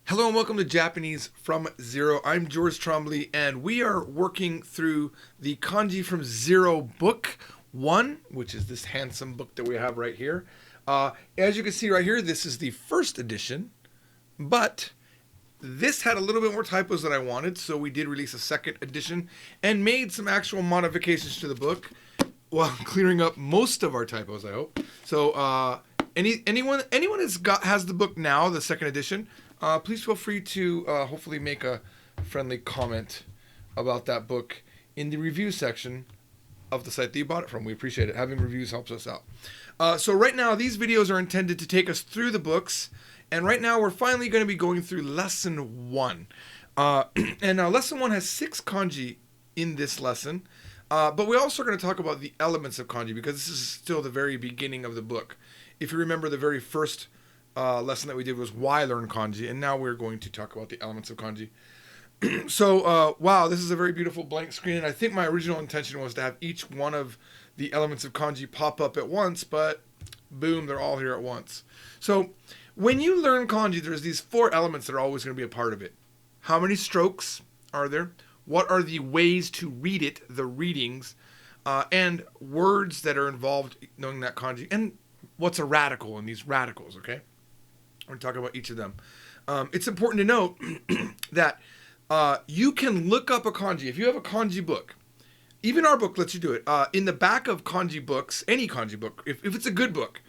Hello and welcome to Japanese from Zero. I'm George Trombley and we are working through the Kanji from Zero book 1, which is this handsome book that we have right here. As you can see right here, this is the first edition, but this had a little bit more typos than I wanted, so we did release a second edition and made some actual modifications to the book while clearing up most of our typos, I hope. So anyone has the book now, the second edition, please feel free to hopefully make a friendly comment about that book in the review section of the site that you bought it from. We appreciate it. Having reviews helps us out. So right now, these videos are intended to take us through the books. And right now, we're finally going to be going through Lesson 1. And now Lesson 1 has 6 kanji in this lesson. But we also are going to talk about the elements of kanji because this is still the very beginning of the book. If you remember, the very first lesson that we did was why learn kanji, and now we're going to talk about the elements of kanji. So, wow, this is a very beautiful blank screen, and I think my original intention was to have each one of the elements of kanji pop up at once, but boom, they're all here at once. So, when you learn kanji, there's these 4 elements that are always going to be a part of it. How many strokes are there? What are the ways to read it, the readings, and words that are involved knowing that kanji, and what's a radical in these radicals, okay? We're talking about each of them. It's important to note that you can look up a kanji. If you have a kanji book, even our book lets you do it. In the back of kanji books, any kanji book, if it's a good book,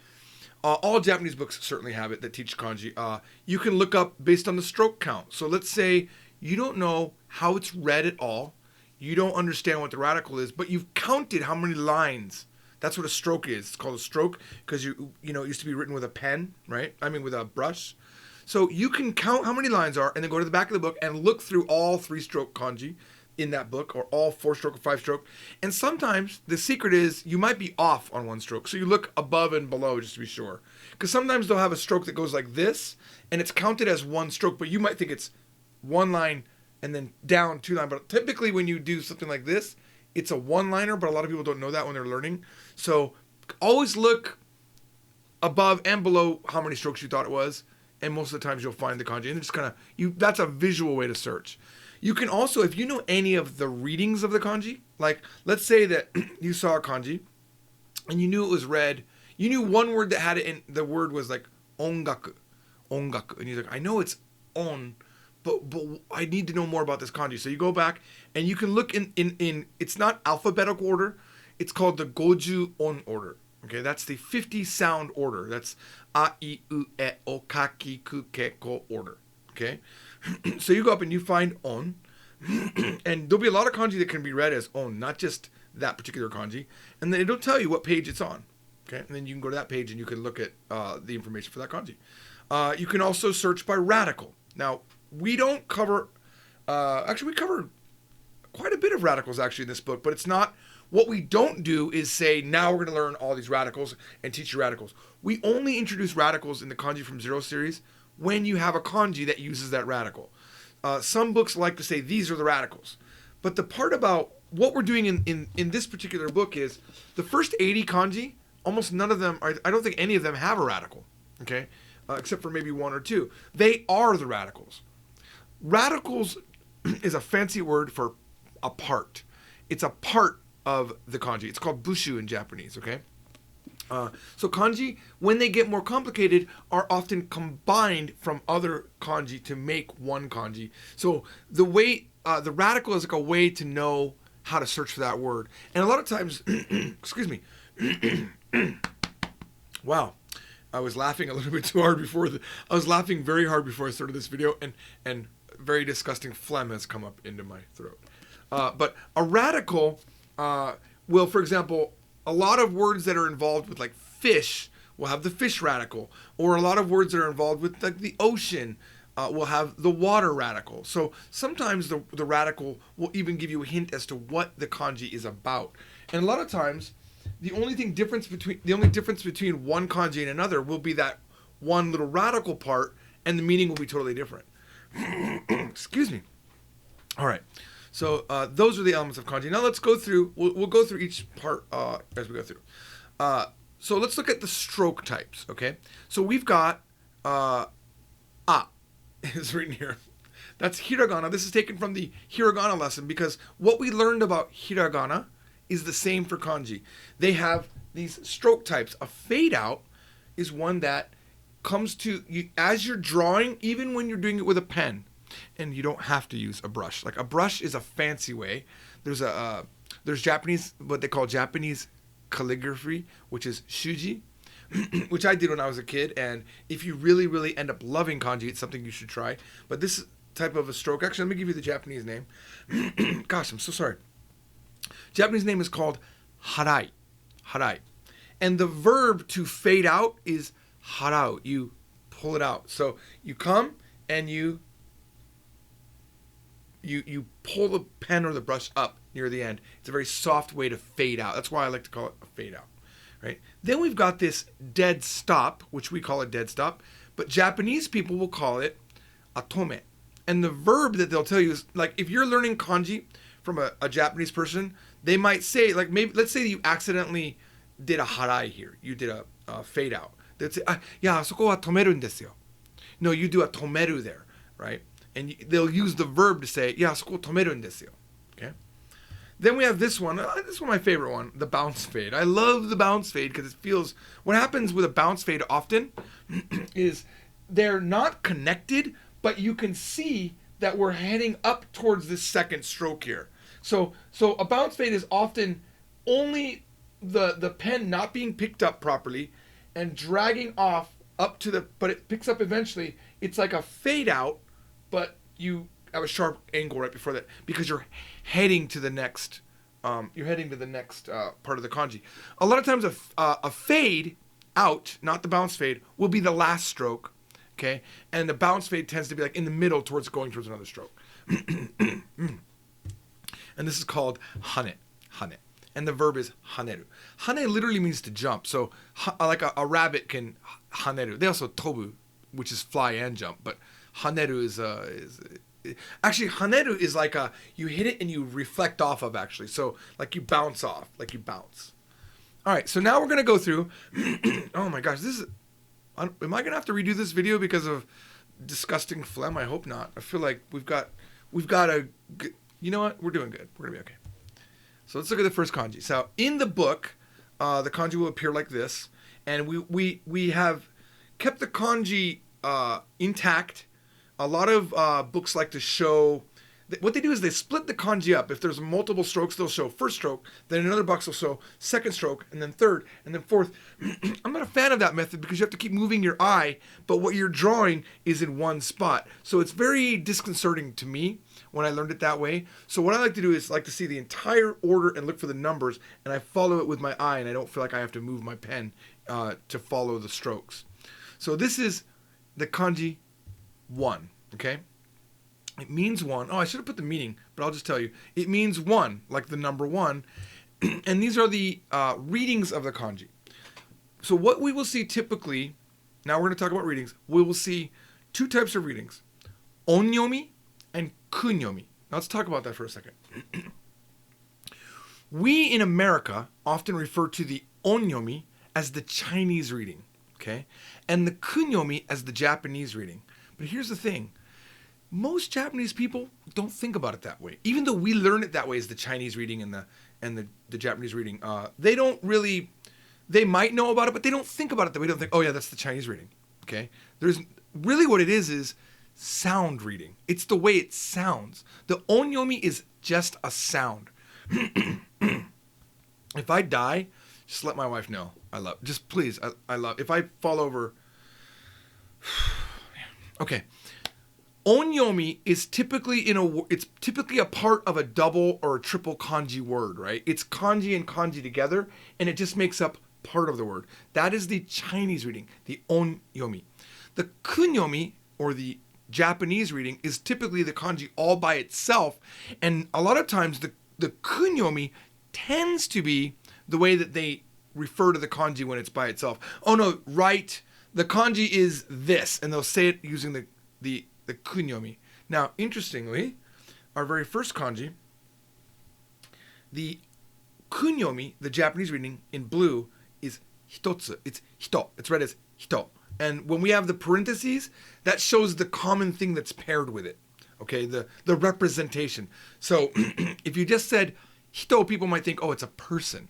all Japanese books certainly have it that teach kanji. You can look up based on the stroke count. So let's say you don't know how it's read at all. You don't understand what the radical is, but you've counted how many lines. That's what a stroke is. It's called a stroke because it used to be written with a pen, right? I mean with a brush. So you can count how many lines are and then go to the back of the book and look through all 3-stroke kanji in that book, or all 4-stroke or 5-stroke. And sometimes the secret is you might be off on 1 stroke. So you look above and below just to be sure. Because sometimes they'll have a stroke that goes like this and it's counted as 1 stroke, but you might think it's 1 line and then down 2 lines. But typically when you do something like this, it's a 1-liner, but a lot of people don't know that when they're learning. So always look above and below how many strokes you thought it was, and most of the times you'll find the kanji. And it's kind of that's a visual way to search. You can also, if you know any of the readings of the kanji, like let's say that you saw a kanji and you knew it was read, you knew one word that had it in, the word was like ongaku, and you're like, I know it's on, but I need to know more about this kanji. So you go back and you can look in it's not alphabetical order. It's called the Goju On order. Okay, that's the 50 sound order. That's a, I, u, e, o, ka, ki, ku, ke, ko order. Okay, so you go up and you find on, and there'll be a lot of kanji that can be read as on, not just that particular kanji. And then it'll tell you what page it's on. Okay, and then you can go to that page and you can look at the information for that kanji. You can also search by radical. Now, we don't cover, actually we cover quite a bit of radicals actually in this book, but it's not, what we don't do is say, now we're going to learn all these radicals and teach you radicals. We only introduce radicals in the Kanji from Zero series when you have a kanji that uses that radical. Some books like to say, these are the radicals. But the part about what we're doing in this particular book is, the first 80 kanji, almost none of them, I don't think any of them have a radical, okay? Except for maybe 1 or 2. They are the radicals. Radicals is a fancy word for a part. It's a part of the kanji. It's called bushu in Japanese, okay? So kanji, when they get more complicated, are often combined from other kanji to make one kanji. So the way, the radical is like a way to know how to search for that word. And a lot of times, excuse me, wow. I was laughing a little bit too hard I was laughing very hard before I started this video, and very disgusting phlegm has come up into my throat. But a radical will, for example, a lot of words that are involved with like fish will have the fish radical, or a lot of words that are involved with like the ocean will have the water radical. So sometimes the radical will even give you a hint as to what the kanji is about. And a lot of times, the only difference between one kanji and another will be that one little radical part, and the meaning will be totally different. Excuse me. All right. So those are the elements of kanji. Now let's go through. We'll go through each part as we go through. So let's look at the stroke types. Okay. So we've got a is written here. That's hiragana. This is taken from the hiragana lesson because what we learned about hiragana is the same for kanji. They have these stroke types. A fade out is one that comes to you as you're drawing, even when you're doing it with a pen, and you don't have to use a brush. Like a brush is a fancy way. There's Japanese, what they call Japanese calligraphy, which is shuji, which I did when I was a kid. And if you really, really end up loving kanji, it's something you should try. But this type of a stroke, actually, let me give you the Japanese name. Gosh, I'm so sorry. Japanese name is called harai. Harai. And the verb to fade out is harau. You pull it out. So you come and you pull the pen or the brush up near the end. It's a very soft way to fade out. That's why I like to call it a fade out. Right? Then we've got this dead stop, which we call a dead stop, but Japanese people will call it atome. And the verb that they'll tell you is, like, if you're learning kanji from a Japanese person, they might say, like, maybe, let's say you accidentally did a harai here. You did a fade out. They'd say, yeah, soko wa tomeru desu yo. No, you do a tomeru there, right? And they'll use the verb to say, yeah, soko tomeru desu yo. Okay? Then we have this one. This is my favorite one, the bounce fade. I love the bounce fade because it feels, what happens with a bounce fade often is they're not connected, but you can see that we're heading up towards this second stroke here. So a bounce fade is often only the pen not being picked up properly and dragging off up to but it picks up eventually. It's like a fade out, but you have a sharp angle right before that because you're heading to the next part of the kanji. A lot of times a fade out, not the bounce fade, will be the last stroke, okay? And the bounce fade tends to be like in the middle going towards another stroke. And this is called hane. And the verb is haneru. Hane literally means to jump. So like a rabbit can haneru. They also tobu, which is fly and jump, but haneru is actually, haneru is like you hit it and you reflect off of, actually. So like you bounce off, like you bounce. All right, so now we're going to go through. Oh my gosh, am I going to have to redo this video because of disgusting phlegm? I hope not. I feel like we've got you know what? We're doing good. We're going to be okay. So let's look at the first kanji. So in the book, the kanji will appear like this. And we have kept the kanji intact. A lot of books like to show, what they do is they split the kanji up. If there's multiple strokes, they'll show first stroke, then another box will show second stroke, and then third, and then fourth. I'm not a fan of that method because you have to keep moving your eye, but what you're drawing is in one spot. So it's very disconcerting to me when I learned it that way. So what I like to do is like to see the entire order and look for the numbers, and I follow it with my eye, and I don't feel like I have to move my pen to follow the strokes. So this is the kanji 1, okay? It means 1. Oh, I should have put the meaning, but I'll just tell you. It means 1, like the number 1. And these are the readings of the kanji. So what we will see typically, now we're going to talk about readings, we will see 2 types of readings. Onyomi and kunyomi. Now let's talk about that for a second. We in America often refer to the onyomi as the Chinese reading, okay? And the kunyomi as the Japanese reading. But here's the thing. Most Japanese people don't think about it that way. Even though we learn it that way as the Chinese reading and the Japanese reading, they don't really, they might know about it, but they don't think about it that way. They don't think, oh yeah, that's the Chinese reading, okay? There's really what it is sound reading. It's the way it sounds. The onyomi is just a sound. If I die, just let my wife know. Just please, I love, if I fall over, okay. Onyomi is typically it's typically a part of a double or a triple kanji word, right? It's kanji and kanji together, and it just makes up part of the word. That is the Chinese reading, the onyomi. The kunyomi, or the Japanese reading, is typically the kanji all by itself, and a lot of times the kunyomi tends to be the way that they refer to the kanji when it's by itself. Oh no, right, the kanji is this, and they'll say it using the kunyomi. Now, interestingly, our very first kanji, the kunyomi, the Japanese reading in blue, is hitotsu. It's hito. It's read as hito. And when we have the parentheses, that shows the common thing that's paired with it. Okay, the representation. So if you just said hito, people might think, oh, it's a person.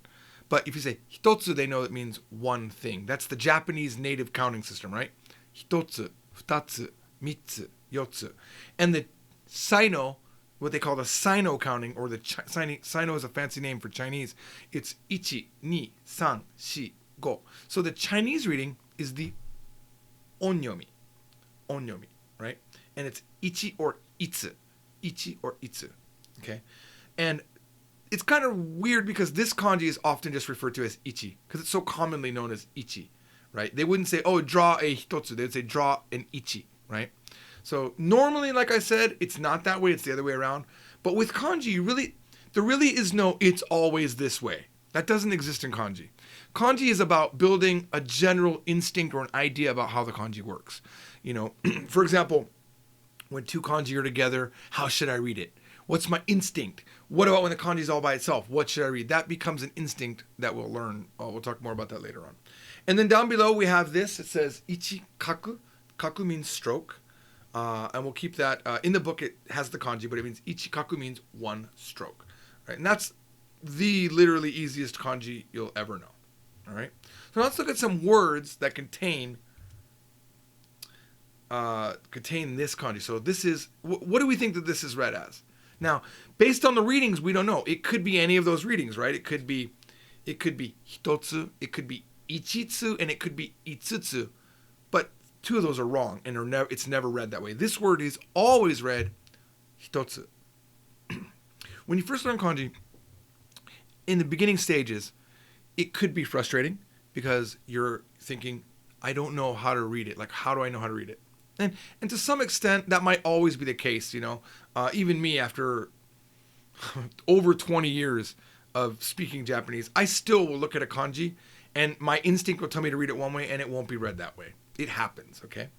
But if you say hitotsu, they know it means one thing. That's the Japanese native counting system, right? Hitotsu, futatsu, mitsu, yotsu. And the Sino, what they call the Sino counting, or the Sino is a fancy name for Chinese. It's ichi, ni, san, shi, go. So the Chinese reading is the onyomi, right? And it's ichi or itsu, okay? And it's kind of weird because this kanji is often just referred to as ichi because it's so commonly known as ichi, right? They wouldn't say, oh, draw a hitotsu. They would say, draw an ichi, right? So normally, like I said, it's not that way. It's the other way around. But with kanji, there really is no it's always this way. That doesn't exist in kanji. Kanji is about building a general instinct or an idea about how the kanji works. You know, for example, when two kanji are together, how should I read it? What's my instinct? What about when the kanji is all by itself? What should I read? That becomes an instinct that we'll learn. We'll talk more about that later on. And then down below we have this. It says ichi kaku. Kaku means stroke. And we'll keep that. In the book it has the kanji, but it means ichi kaku means one stroke. Right? And that's the literally easiest kanji you'll ever know. All right? So let's look at some words that contain this kanji. So this is, what do we think that this is read as? Now, based on the readings, we don't know. It could be any of those readings, right? It could be hitotsu, it could be ichitsu, and it could be itsutsu. But two of those are wrong, and it's never read that way. This word is always read hitotsu. When you first learn kanji, in the beginning stages, it could be frustrating because you're thinking, I don't know how to read it. Like, how do I know how to read it? And to some extent, that might always be the case, you know. Even me, after over 20 years of speaking Japanese, I still will look at a kanji, and my instinct will tell me to read it one way, and it won't be read that way. It happens, okay?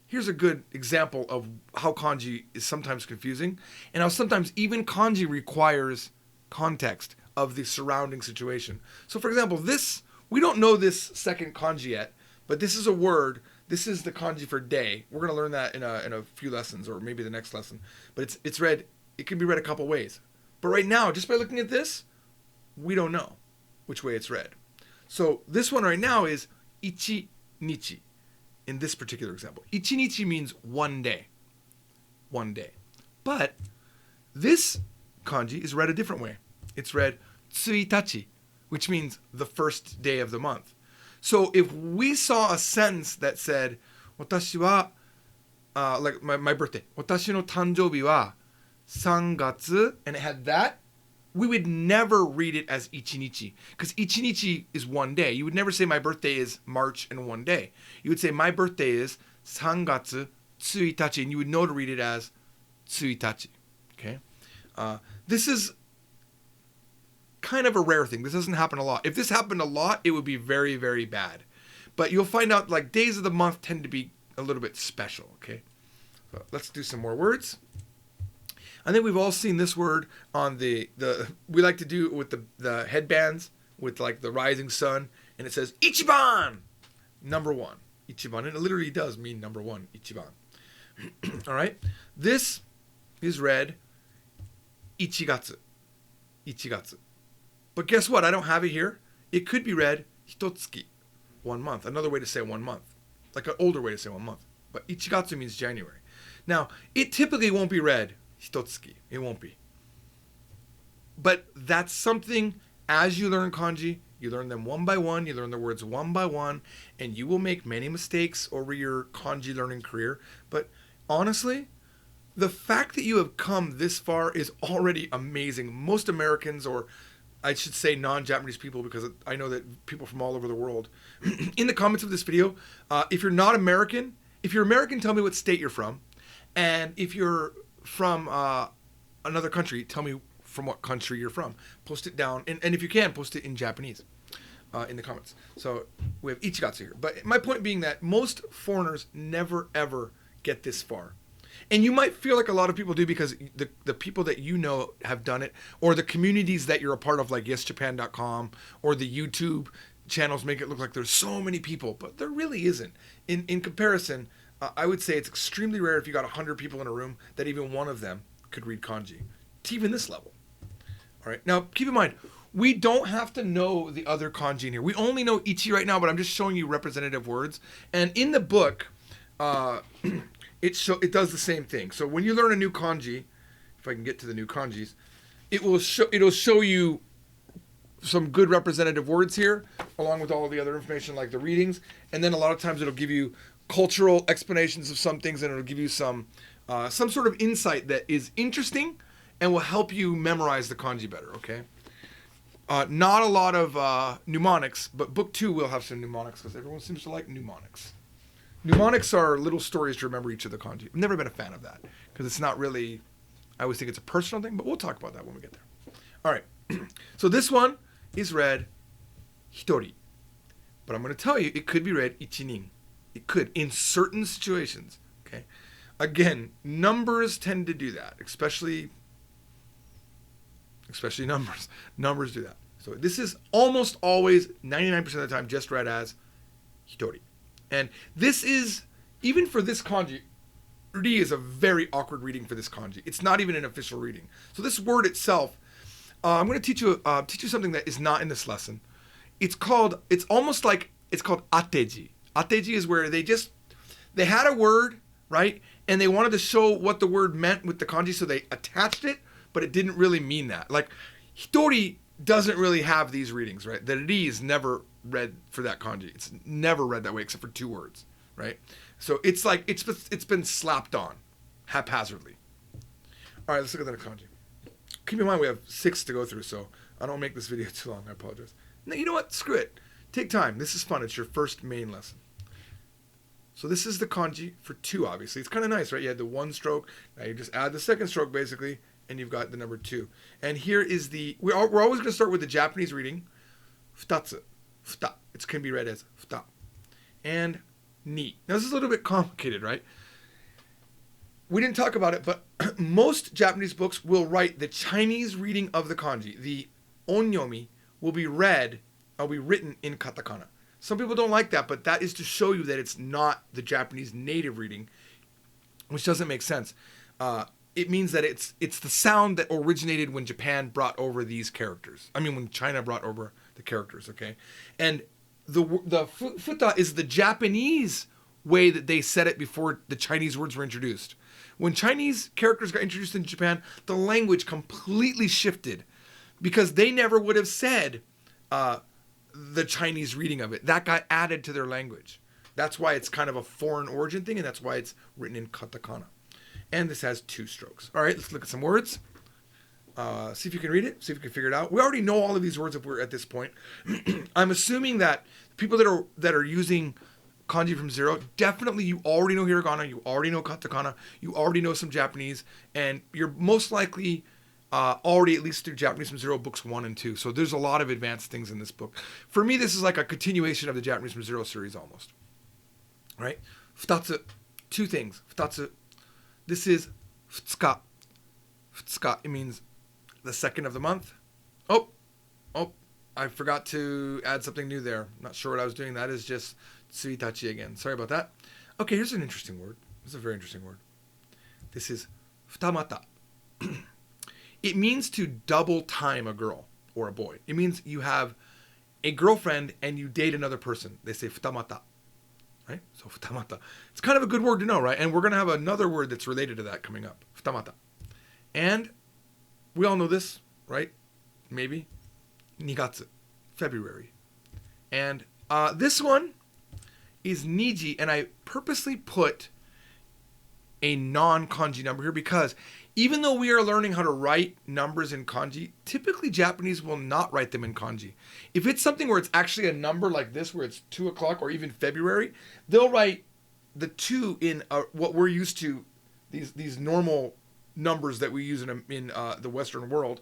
Here's a good example of how kanji is sometimes confusing, and how sometimes even kanji requires context of the surrounding situation. So, for example, we don't know this second kanji yet, but this is a word. This is the kanji for day. We're going to learn that in a few lessons, or maybe the next lesson. But it's read, it can be read a couple ways. But right now, just by looking at this, we don't know which way it's read. So this one right now is ichi nichi in this particular example. Ichi nichi means one day. One day. But this kanji is read a different way. It's read tsuitachi, which means the first day of the month. So if we saw a sentence that said, watashi wa, like my birthday, watashi no tanjoubi wa 3月, and it had that, we would never read it as ichinichi, because ichinichi is one day. You would never say my birthday is March and one day. You would say my birthday is 3月 tsuitachi, and you would know to read it as tsuitachi. Okay, this is kind of a rare thing. This doesn't happen a lot. If this happened a lot, it would be very, very bad. But you'll find out like days of the month tend to be a little bit special, okay? So let's do some more words. I think we've all seen this word on we like to do it with the headbands with like the rising sun, and it says Ichiban, number one. Ichiban, and it literally does mean number one, Ichiban. All right? This is read Ichigatsu. Ichigatsu. But guess what? I don't have it here. It could be read hitotsuki, 1 month. Another way to say 1 month. Like an older way to say 1 month. But ichigatsu means January. Now, it typically won't be read hitotsuki. It won't be. But that's something, as you learn kanji, you learn them one by one, you learn the words one by one, and you will make many mistakes over your kanji learning career. But honestly, the fact that you have come this far is already amazing. Most Americans, or I should say non-Japanese people, because I know that people from all over the world, in the comments of this video, if you're not American, if you're American, tell me what state you're from. And if you're from another country, tell me from what country you're from. Post it down. And if you can, post it in Japanese in the comments. So we have ichigatsu here. But my point being that most foreigners never, ever get this far. And you might feel like a lot of people do because the people that you know have done it, or the communities that you're a part of, like YesJapan.com or the YouTube channels make it look like there's so many people, but there really isn't. In comparison, I would say it's extremely rare if you got 100 people in a room that even one of them could read kanji, to even this level. All right. Now, keep in mind, we don't have to know the other kanji in here. We only know ichi right now, but I'm just showing you representative words. And in the book, it does the same thing. So when you learn a new kanji, if I can get to the new kanjis, it'll show you some good representative words here, along with all of the other information like the readings. And then a lot of times it'll give you cultural explanations of some things, and it'll give you some sort of insight that is interesting and will help you memorize the kanji better, okay? Not a lot of mnemonics, but book 2 will have some mnemonics because everyone seems to like mnemonics. Mnemonics are little stories to remember each of the kanji. I've never been a fan of that because it's not really, I always think it's a personal thing, but we'll talk about that when we get there. All right, so this one is read hitori, but I'm going to tell you it could be read ichinin. It could in certain situations, okay? Again, numbers tend to do that, especially numbers. Numbers do that. So this is almost always 99% of the time just read as hitori. And this is, even for this kanji, ri is a very awkward reading for this kanji. It's not even an official reading. So this word itself, I'm going to teach you something that is not in this lesson. It's called ateji. Ateji is where they had a word, right? And they wanted to show what the word meant with the kanji, so they attached it, but it didn't really mean that. Like, hitori doesn't really have these readings, right? The ri is never read for that kanji. It's never read that way except for 2 words, right? So it's like, it's been slapped on haphazardly. All right, let's look at the kanji. Keep in mind we have 6 to go through, so I don't make this video too long. I apologize. No, you know what? Screw it. Take time. This is fun. It's your first main lesson. So this is the kanji for 2, obviously. It's kind of nice, right? You had the 1 stroke. Now you just add the 2nd stroke, basically, and you've got the number 2. And here is we're always going to start with the Japanese reading. Futatsu. Futa. It can be read as futa. And ni. Now this is a little bit complicated, right? We didn't talk about it, but most Japanese books will write the Chinese reading of the kanji. The onyomi will be written in katakana. Some people don't like that, but that is to show you that it's not the Japanese native reading, which doesn't make sense. It means that it's the sound that originated when Japan brought over these characters. I mean, when China brought over the characters, okay? And the futa is the Japanese way that they said it before the Chinese words were introduced. When Chinese characters got introduced in Japan, the language completely shifted because they never would have said the Chinese reading of it. That got added to their language. That's why it's kind of a foreign origin thing, and that's why it's written in katakana. And this has 2 strokes. All right, let's look at some words. See if you can read it. See if you can figure it out. We already know all of these words if we're at this point. I'm assuming that people that are using kanji from 0, definitely you already know hiragana, you already know katakana, you already know some Japanese, and you're most likely already at least through Japanese from 0 books 1 and 2. So there's a lot of advanced things in this book. For me, this is like a continuation of the Japanese from 0 series almost. All right? Futatsu. 2 things. Futatsu. This is futsuka. Futsuka. It means the 2nd of the month. Oh, I forgot to add something new there. Not sure what I was doing. That is just tsuitachi again. Sorry about that. Okay, here's an interesting word. This is a very interesting word. This is futamata. It means to double time a girl or a boy. It means you have a girlfriend and you date another person. They say futamata. Right? So futamata. It's kind of a good word to know, right? And we're going to have another word that's related to that coming up. Futamata. And we all know this, right? Maybe. Nigatsu. February. And this one is niji, and I purposely put a non-kanji number here because even though we are learning how to write numbers in kanji, typically Japanese will not write them in kanji. If it's something where it's actually a number like this, where it's 2 o'clock or even February, they'll write the 2 in what we're used to, these normal numbers that we use in the Western world,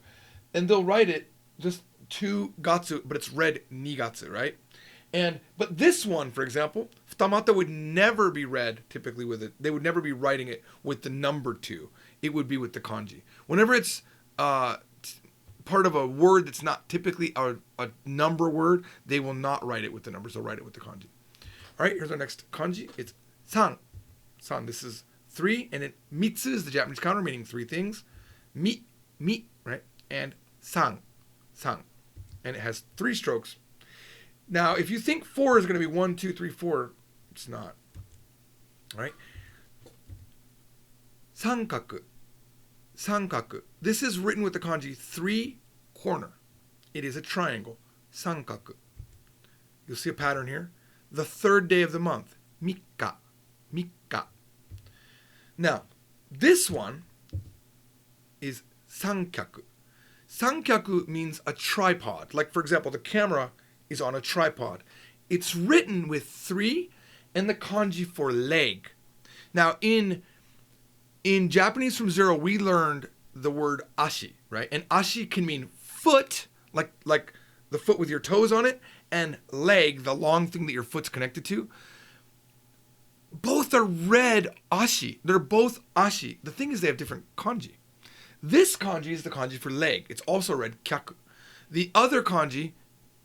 and they'll write it just 2 gatsu, but it's read nigatsu, right? But this one, for example, futamata would never be read typically with it. They would never be writing it with the number 2. It would be with the kanji. Whenever it's part of a word that's not typically a number word, they will not write it with the numbers. They'll write it with the kanji. All right, here's our next kanji. It's san. San. This is 3, and it mitsu is the Japanese counter, meaning 3 things. Mi, right? And san, san. And it has 3 strokes. Now, if you think 4 is going to be 1, 2, 3, 4, it's not. All right? Sankaku. Sankaku. This is written with the kanji 3 corner. It is a triangle. Sankaku. You'll see a pattern here. The 3rd day of the month. Mikka. Mikka. Now, this one is sankyaku. Sankyaku means a tripod. Like, for example, the camera is on a tripod. It's written with 3 and the kanji for leg. Now, in Japanese from 0, we learned the word ashi, right? And ashi can mean foot, like the foot with your toes on it, and leg, the long thing that your foot's connected to. Both are read ashi. They're both ashi. The thing is, they have different kanji. This kanji is the kanji for leg. It's also read kyaku. The other kanji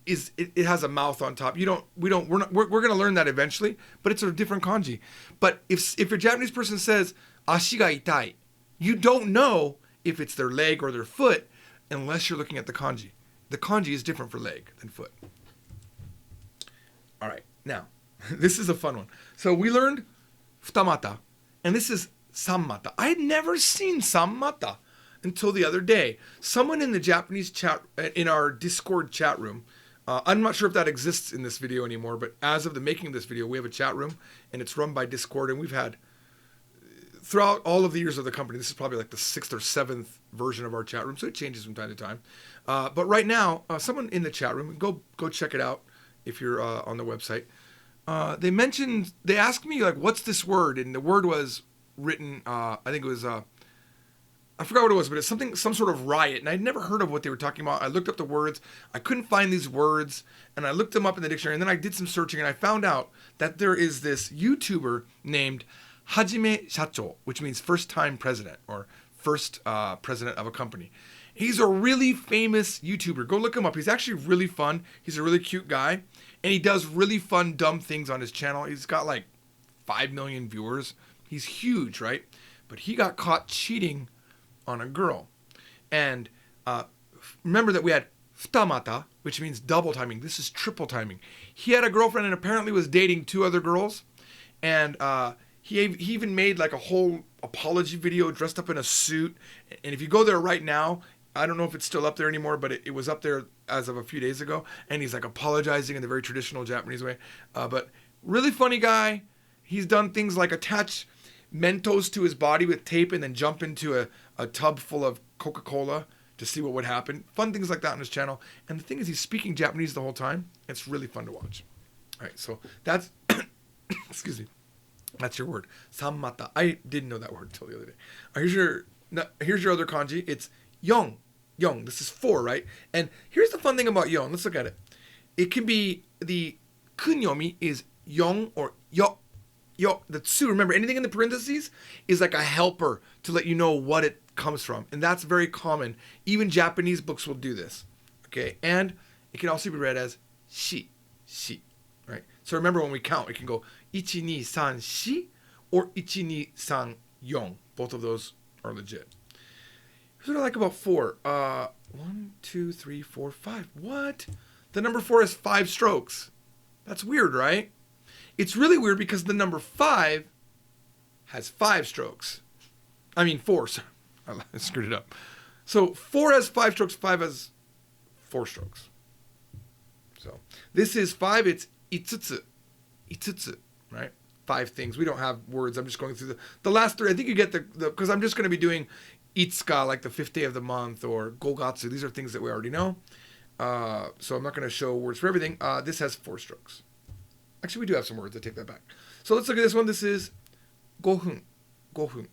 is it has a mouth on top. We're gonna learn that eventually, but it's a different kanji. But if a Japanese person says ashi ga itai, you don't know if it's their leg or their foot unless you're looking at the kanji. The kanji is different for leg than foot. All right, now this is a fun one. So we learned futamata, and this is sammata. I had never seen sammata until the other day. Someone in the Japanese chat, in our Discord chat room, I'm not sure if that exists in this video anymore, but as of the making of this video, we have a chat room, and it's run by Discord, and we've had, throughout all of the years of the company, this is probably like the 6th or 7th version of our chat room, so it changes from time to time. But right now, someone in the chat room, go check it out if you're on the website. They asked me, like, what's this word? And the word was written, I think it was, I forgot what it was, but it's some sort of riot. And I'd never heard of what they were talking about. I looked up the words. I couldn't find these words. And I looked them up in the dictionary. And then I did some searching. And I found out that there is this YouTuber named Hajime Shacho, which means first time president or first president of a company. He's a really famous YouTuber. Go look him up. He's actually really fun. He's a really cute guy. And he does really fun, dumb things on his channel. He's got like 5 million viewers. He's huge, right? But he got caught cheating on a girl. And remember that we had futamata, which means double timing. This is triple timing. He had a girlfriend and apparently was dating 2 other girls. And he even made like a whole apology video dressed up in a suit. And if you go there right now, I don't know if it's still up there anymore, but it was up there as of a few days ago. And he's like apologizing in the very traditional Japanese way. But really funny guy. He's done things like attach Mentos to his body with tape and then jump into a tub full of Coca-Cola to see what would happen. Fun things like that on his channel. And the thing is, he's speaking Japanese the whole time. It's really fun to watch. All right, so that's, excuse me, that's your word. Sammata. I didn't know that word until the other day. Here's your other kanji. It's yon. Yon. This is 4, right? And here's the fun thing about yon. Let's look at it. It can be, the kunyomi is yon or yo. Yo, the tsu, remember, anything in the parentheses is like a helper to let you know what it comes from. And that's very common. Even Japanese books will do this. Okay, and it can also be read as shi, right? So remember, when we count, it can go 1, 2, 3, 4 or 1, 2, 3, 4. Both of those are legit. Here's what I like about 4. 1, 2, 3, 4, 5. What? The number 4 has 5 strokes. That's weird, right? It's really weird because the number 5 has 5 strokes. I mean 4. Sorry. I screwed it up. So 4 has 5 strokes, 5 has 4 strokes. So this is 5, it's itsutsu. Itsutsu, right? 5 things. We don't have words. I'm just going through the last 3. I think you get the because I'm just going to be doing itsuka, like the 5th day of the month, or gogatsu. These are things that we already know. So I'm not going to show words for everything. This has 4 strokes. Actually, we do have some words. I take that back. So let's look at this one. This is 5 分. 5 分.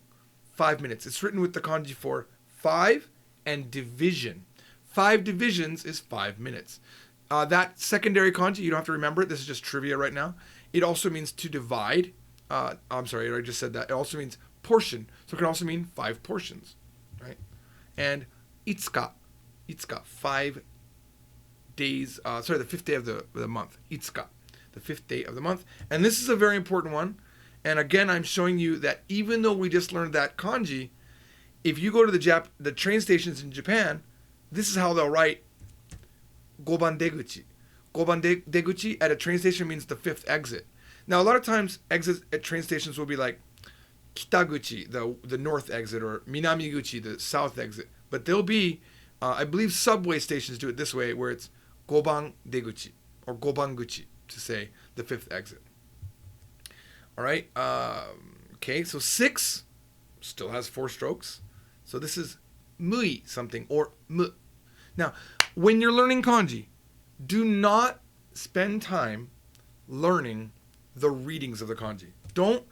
5 minutes. It's written with the kanji for 5 and division. 5 divisions is 5 minutes. That secondary kanji, you don't have to remember it. This is just trivia right now. It also means to divide. I'm sorry, I just said that. It also means portion. So it can also mean 5 portions, right? And itsuka. Itsuka, 5 days, the fifth day of the month. Itsuka, the fifth day of the month. And this is a very important one. And again, I'm showing you that even though we just learned that kanji, if you go to the train stations in Japan, this is how they'll write Goban deguchi. Goban deguchi at a train station means the fifth exit. Now, a lot of times, exits at train stations will be like Kitaguchi, the north exit, or Minamiguchi, the south exit. But there'll be, I believe subway stations do it this way, where it's Goban deguchi, or Gobanguchi, to say the fifth exit. All right. Okay, so 6 still has 4 strokes. So this is mui something, or mu. Now, when you're learning kanji, do not spend time learning the readings of the kanji. Don't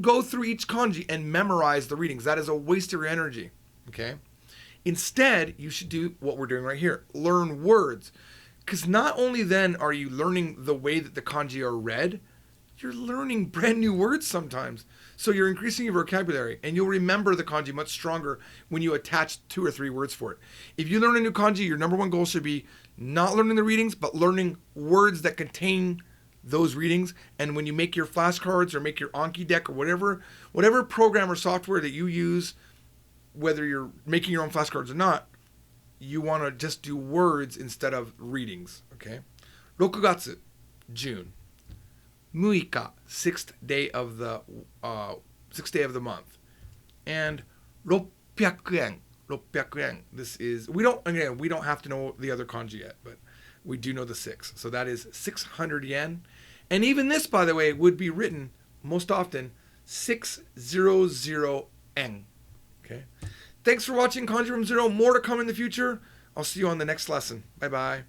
go through each kanji and memorize the readings. That is a waste of your energy. Okay? Instead, you should do what we're doing right here. Learn words. Because not only then are you learning the way that the kanji are read, you're learning brand new words sometimes. So you're increasing your vocabulary, and you'll remember the kanji much stronger when you attach 2 or 3 words for it. If you learn a new kanji, your number one goal should be not learning the readings, but learning words that contain those readings. And when you make your flashcards or make your Anki deck or whatever program or software that you use, whether you're making your own flashcards or not, you want to just do words instead of readings. Okay? 6月, June. 6日, sixth day of the month. And 600 yen. 600 yen. This is, we don't have to know the other kanji yet, but we do know the 6. So that is 600 yen. And even this, by the way, would be written most often 600 yen. Okay. Thanks for watching Kanji from Zero. More to come in the future. I'll see you on the next lesson. Bye-bye.